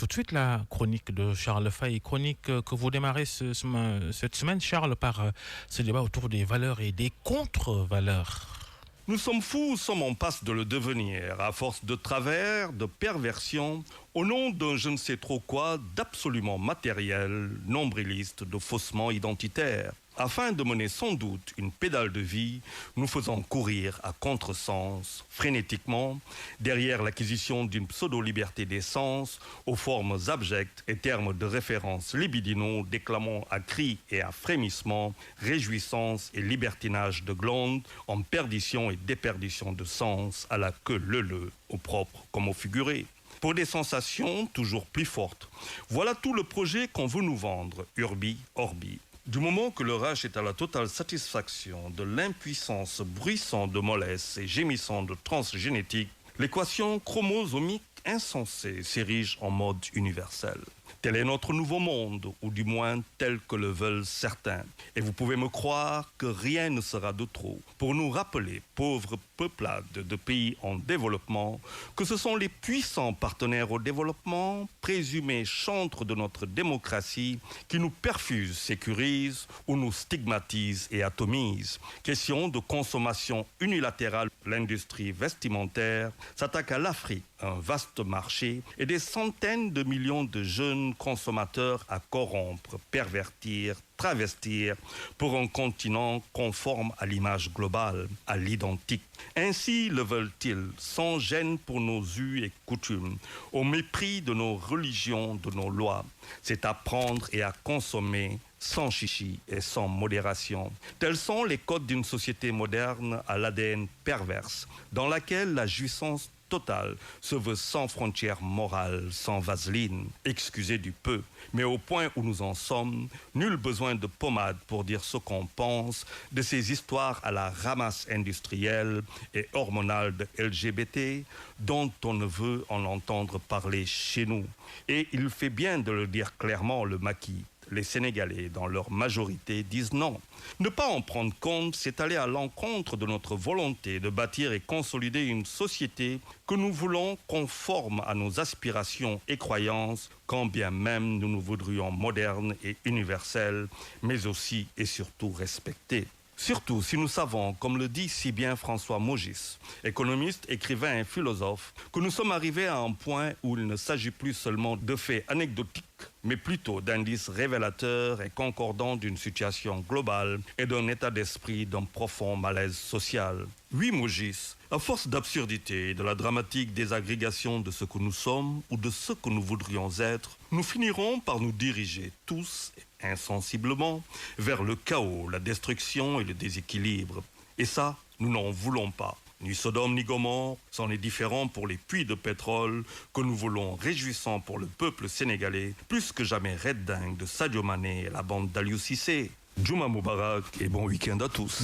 tout de suite la chronique de Charles Faye, chronique que vous démarrez cette semaine, Charles, par ce débat autour des valeurs et des contre-valeurs. Nous sommes fous, sommes en passe de le devenir, à force de travers, de perversion, au nom d'un je ne sais trop quoi d'absolument matériel, nombriliste, de faussement identitaire. Afin de mener sans doute une pédale de vie, nous faisons courir à contresens, frénétiquement, derrière l'acquisition d'une pseudo-liberté des sens, aux formes abjectes et termes de référence libidinaux, déclamant à cris et à frémissements, réjouissance et libertinage de glandes, en perdition et déperdition de sens, à la queue leu-leu, au propre comme au figuré. Pour des sensations toujours plus fortes. Voilà tout le projet qu'on veut nous vendre, urbi, orbi. Du moment que le rage est à la totale satisfaction de l'impuissance bruissante de mollesse et gémissante de transgénétique, l'équation chromosomique insensée s'érige en mode universel. Tel est notre nouveau monde, ou du moins tel que le veulent certains. Et vous pouvez me croire que rien ne sera de trop pour nous rappeler, pauvres peuplades de pays en développement, que ce sont les puissants partenaires au développement, présumés chantres de notre démocratie, qui nous perfusent, sécurisent ou nous stigmatisent et atomisent. Question de consommation unilatérale, l'industrie vestimentaire s'attaque à l'Afrique, un vaste marché, et des centaines de millions de jeunes consommateurs à corrompre, pervertir, travestir pour un continent conforme à l'image globale, à l'identique. Ainsi le veulent-ils, sans gêne pour nos us et coutumes, au mépris de nos religions, de nos lois. C'est à prendre et à consommer sans chichi et sans modération. Tels sont les codes d'une société moderne à l'ADN perverse, dans laquelle la jouissance totale se veut sans frontières morales, sans vaseline, excusez du peu. Mais au point où nous en sommes, nul besoin de pommade pour dire ce qu'on pense de ces histoires à la ramasse industrielle et hormonale de LGBT dont on ne veut en entendre parler chez nous. Et il fait bien de le dire clairement, le maquis. Les Sénégalais, dans leur majorité, disent non. Ne pas en prendre compte, c'est aller à l'encontre de notre volonté de bâtir et consolider une société que nous voulons conforme à nos aspirations et croyances, quand bien même nous nous voudrions modernes et universelles, mais aussi et surtout respectées. Surtout si nous savons, comme le dit si bien François Maugis, économiste, écrivain et philosophe, que nous sommes arrivés à un point où il ne s'agit plus seulement de faits anecdotiques, mais plutôt d'indices révélateurs et concordants d'une situation globale et d'un état d'esprit d'un profond malaise social. Oui, Maugis, à force d'absurdité et de la dramatique désagrégation de ce que nous sommes ou de ce que nous voudrions être, nous finirons par nous diriger tous, insensiblement, vers le chaos, la destruction et le déséquilibre. Et ça, nous n'en voulons pas. Ni Sodome ni Gomorrhe, c'en est différent pour les puits de pétrole que nous voulons réjouissants pour le peuple sénégalais, plus que jamais Red Dingue de Sadio Mané et la bande d'Aliou Cissé. Juma Moubarak et bon week-end à tous.